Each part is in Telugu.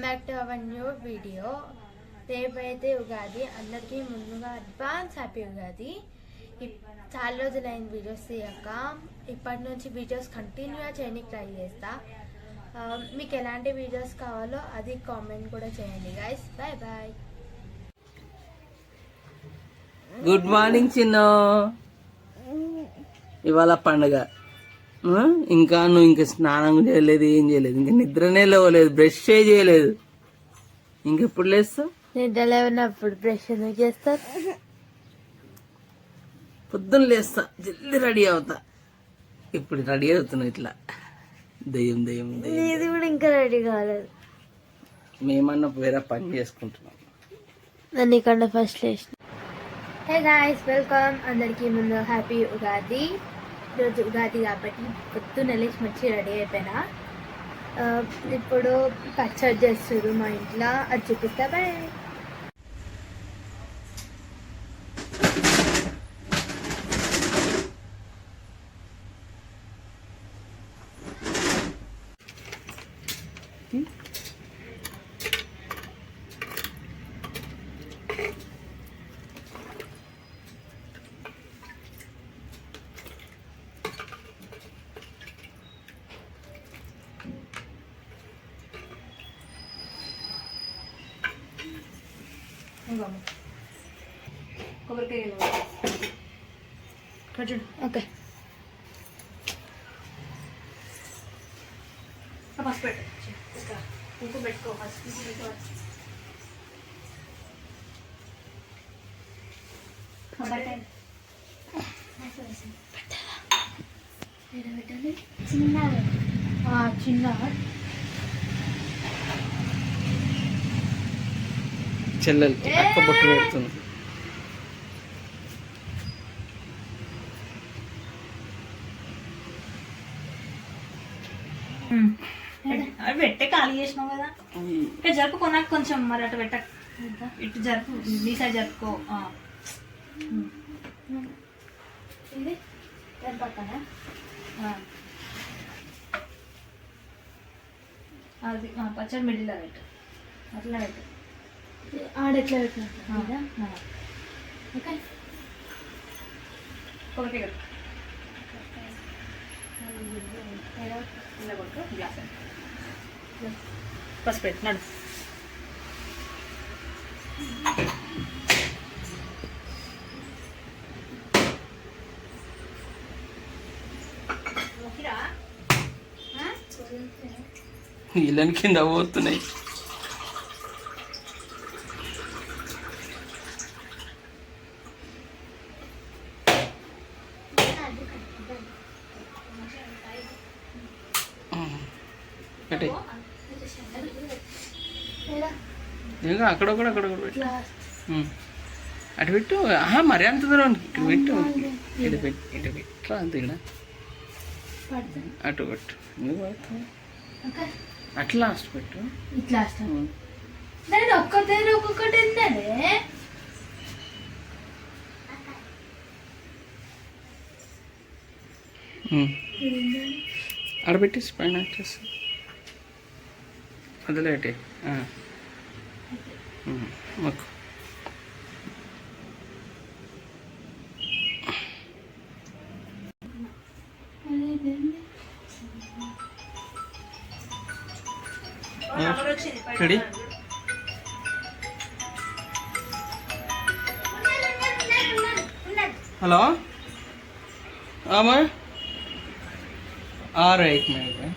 Back to our new video. రేపైతే ఉగాది. అందరికీ ముందుగా అడ్వాన్స్ హ్యాపీ ఉగాది. చాలా రోజులైన వీడియోస్ తీయక ఇప్పటి నుంచి వీడియోస్ కంటిన్యూగా చేయడానికి ట్రై చేస్తా. మీకు ఎలాంటి వీడియోస్ కావాలో అది కామెంట్ కూడా చేయండి guys. Bye bye. Good morning చిన్న. ఇవాళ పండుగ. ఇంకా నువ్వు ఇంకా స్నానం చేయలేదు, ఏం చేయలేదు, ఇంకా నిద్రనే లేవలేదు, బ్రష్ చేయలేదు. ఇంకెప్పుడు లేస్తావు? నిద్ర లేనప్పుడు బ్రష్ ఎందుకు చేస్తారు? పొద్దున్న లేస్తా, జల్దీ రెడీ అవుతా. ఇప్పుడు రెడీ అవుతున్నా ఇట్లా దయ్యం దయ్యం దయ్యం. ఇది కూడా ఇంకా రెడీ కాలేదు. మేమన్నా వేరే పని చేసుకుంటున్నాం. నన్ను ఇక్కడ ఫస్ట్ లేచిన. Hey guys, welcome. అందరికీ ముందు హ్యాపీ ఉగాది. ఈరోజు ఉగాది కాబట్టి పొద్దున్న లేచి మంచి రెడీ అయిపోయినా. ఇప్పుడు పచ్చడి చేస్తారు మా ఇంట్లో, అది చూపిస్తా. బాయ్. కొబ్బరికాయ ఓకే. ఫస్ట్ పెట్టు, కుంకుమ పెట్టుకో. ఫస్ట్ చిన్న చెల్లెలు అక్క బొట్టు పెడుతుంది. అవి పెట్టే ఖాళీ చేసినావు కదా, ఇక్కడ జరుపుకో. నాకు కొంచెం మరి అటు పెట్ట, ఇటు జరుపు, నీ సైడ్ జరుపుకో. ఇది పక్కన అది పచ్చడి మిడిల్లో పెట్టు, అట్లా పెట్టు. ఆడెట్లా పెట్టినా ఓకే. కొబ్బరికాయ కట్టు, ఇలా కొట్టు, గ్లాస్ ఫస్ట్ పెట్టు. నడు. ఇళ్ళని కింద పోతున్నాయి. అక్కడ కూడా అక్కడ పెట్టు, అటు పెట్టు. మరి అంత దూరం ఇటు పెట్టు, ఇటు పెట్టు, ఇటు పెట్టరా అంత ఇక్కడ అటు పెట్టు. ఎందుకు పడుతుంది అట్లా లాస్ట్ పెట్టు. ఇట్లా ఒక్కొక్కటి ఆడబెట్టి పైన వదిలేటి మాకు రెడీ. हेलो अमर आ रहा है, 1 मिनट में.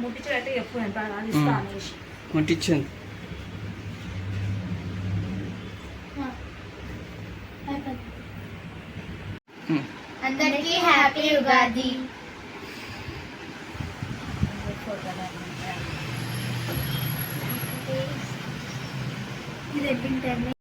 ముట్టించడైతే చెప్పు, ఎంత ఇస్తా అనేసి. ముట్టించండి. అందరికీ హ్యాపీ ఉగాది. ఇది ఎప్పుడు